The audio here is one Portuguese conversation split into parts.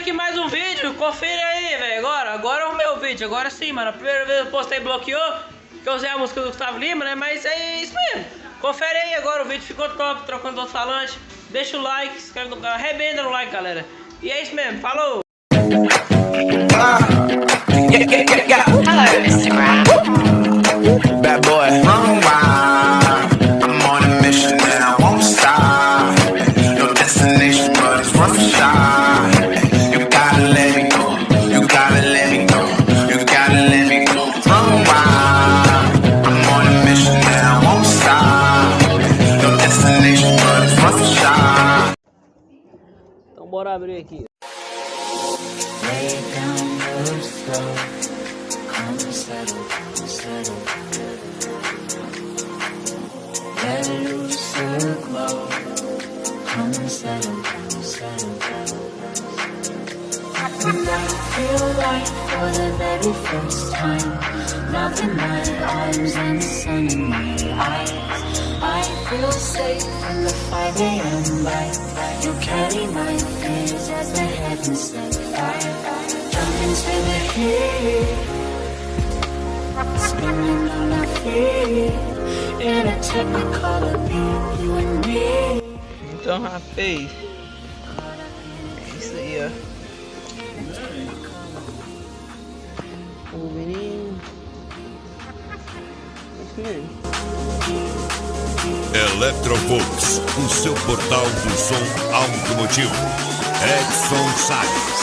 aqui mais um vídeo, confere aí, velho. Agora é o meu vídeo, agora sim, mano. A primeira vez eu postei bloqueou, que eu usei a música do Gustavo Lima, né? Mas é isso mesmo. Confere aí agora, o vídeo ficou top, trocando outro falante. Deixa o like, se inscreve no canal, arrebenta no like, galera. E é isso mesmo, falou! Hello, Instagram. Bad boy. Run wild. I'm on a mission and I won't stop. No destination, but it's rough shot. You gotta let me go. You gotta let me go. You gotta let me go. Run wild. I'm on a mission and I won't stop. No destination, but it's rough shot. Então bora abrir aqui. Lay down real slow. Come settle down, settle down. Let loose the glow. Come settle down, settle down. And I feel like for the very first time, love in my arms and sun in my eyes. I feel safe in the 5 AM light. You carry my fears as the heavens set fire. Jump into the heat, spinning on our feet, in a technicolor beat, you and me. Então, rapaz, é isso aí, ó. O menino. É isso mesmo. Electrovox, o seu portal do som automotivo. Edson Salles.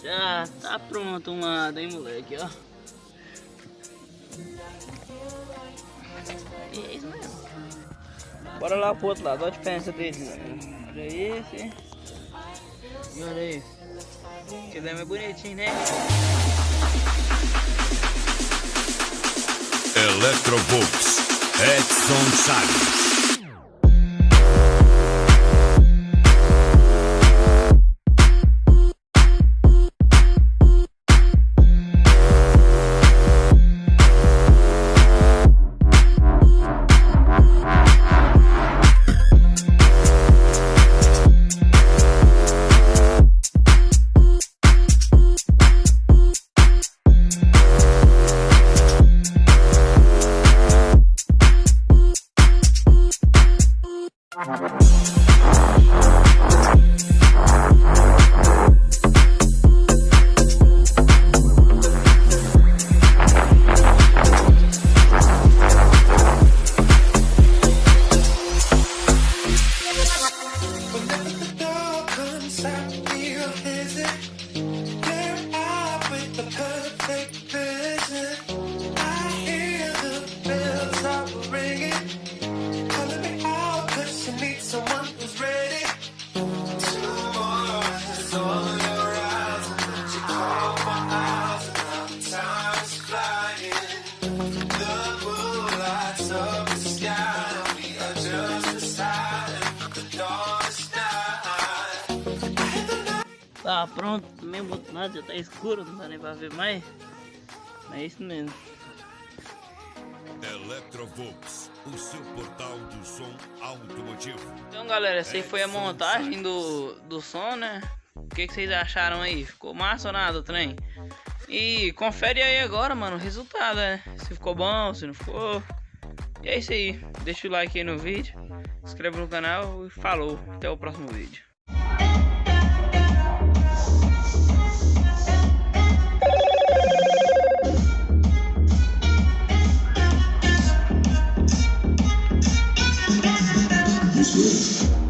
Já tá pronto um lado, hein, moleque, ó. E é isso mesmo. Bora lá pro outro lado, olha a diferença deles, né? Olha esse. E olha esse. Esse daí é mais bonitinho, né? Electrovox, Edson Salles. Tá pronto, mesmo outro lado já tá escuro, não dá nem pra ver mais. É isso mesmo. Electrovox, o seu portal do som automotivo. Então, galera, essa aí foi a montagem do som, né? O que vocês acharam aí? Ficou massa ou nada o trem? E confere aí agora, mano, o resultado, né? Se ficou bom, se não for. E é isso aí. Deixa o like aí no vídeo, se inscreve no canal e falou. Até o próximo vídeo. Tchau.